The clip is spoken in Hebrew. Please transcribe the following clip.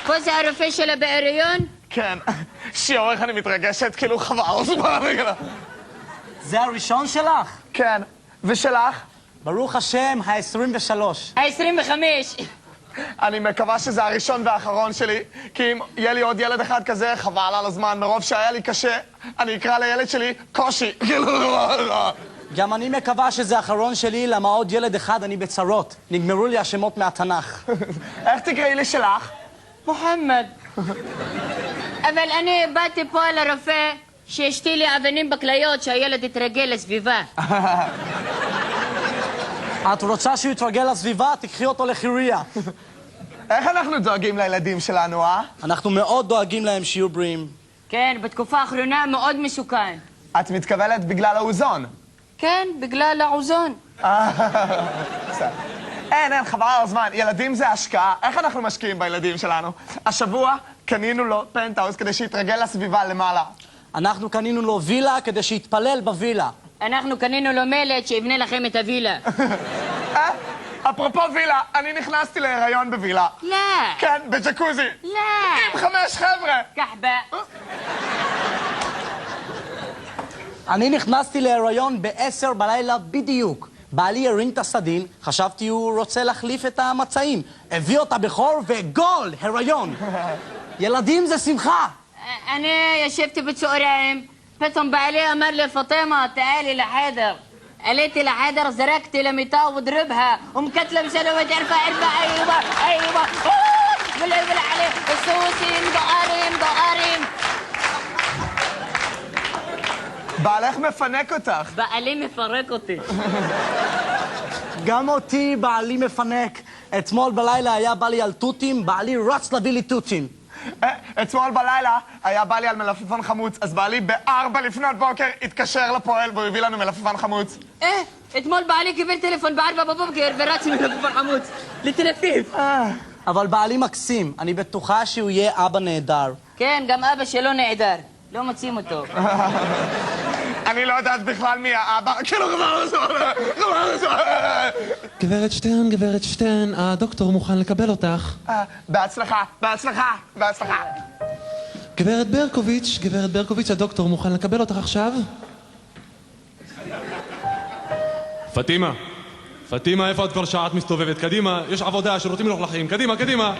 פה זה הרופא שלה בהיריון? כן. שיעור, איך אני מתרגשת, כאילו חבל הזמן. זה הראשון שלך? כן. ושלך? ברוך השם, ה-23. ה-25. אני מקווה שזה הראשון והאחרון שלי, כי אם יהיה לי עוד ילד אחד כזה, חבל על הזמן. מרוב שהיה לי קשה, אני אקרא לילד שלי קושי. גם אני מקווה שזה האחרון שלי, למה עוד ילד אחד אני בצרות. נגמרו לי השמות מהתנ"ך. איך תקראי לי שלך? מוחמד. אבל אני באתי פה לרופא שהשתי לי אבנים בכליות שהילד יתרגל לסביבה. את רוצה שהוא יתרגל לסביבה? תקחי אותו לחירייה. איך אנחנו דואגים לילדים שלנו, אה? אנחנו מאוד דואגים להם שיהיו בריאים. כן, בתקופה האחרונה מאוד מסוכן. את מתכוונת בגלל האוזון? כן, בגלל האוזון. אין, חבל על הזמן. ילדים זה השקעה. איך אנחנו משקיעים בילדים שלנו? השבוע קנינו לו פנטהאוס כדי שיתרגל לסביבה למעלה. אנחנו קנינו לו וילה כדי שיתפלל בווילה. אנחנו קנינו לו מלט שיבנה לכם את הווילה. אפרופו וילה, אני נכנסתי להיריון בווילה. לא. כן, בג'קוזי. לא. עם 5 חבר'ה. כחבה. אני נכנסתי להיריון ב-10 בלילה בדיוק. בעלי הרים את הסדין, חשבתי הוא רוצה להחליף את המצעים. הביא אותה בחור וגול, הריון. ילדים זה שמחה. אני ישבתי בצהריים, פתאום בעלי אמר לי פاطمة تعالي לחדר. עליתי לחדר, זרקתי למיטה وضربها ومكتلم سلوى ارفع ايوه ولا عليه السوسي مدقارين. בעלך מפנק אותך. בעלי מפרק אותי. גם אותי בעלי מפנק. אתמול בלילה היה בא לי על תותים, בעלי רץ להביא לי תותים. אתמול בלילה היה בא לי על מלפפון חמוץ, אז בעלי ב4 לפנות בוקר התקשר לפועל והוא הביא לנו מלפפון חמוץ. אתמול בעלי קיבל טלפון ב4 בבוקר ורץ עם מלפפון חמוץ לתל אביב. אבל בעלי מקסים, אני בטוחה שהוא יהיה אבא נהדר. כן, גם אבא שלו נעדר, לא מוצאים אותו. אני לא יודעת בכלל מי האבא, כאילו חבל הזמן. גברת שטרן, הדוקטור מוכן לקבל אותך. בהצלחה. גברת ברקוביץ', הדוקטור מוכן לקבל אותך עכשיו? פטימה, איפה את כבר שעה את מסתובבת? קדימה, יש עבודה, שירותים מלוכלכים, קדימה.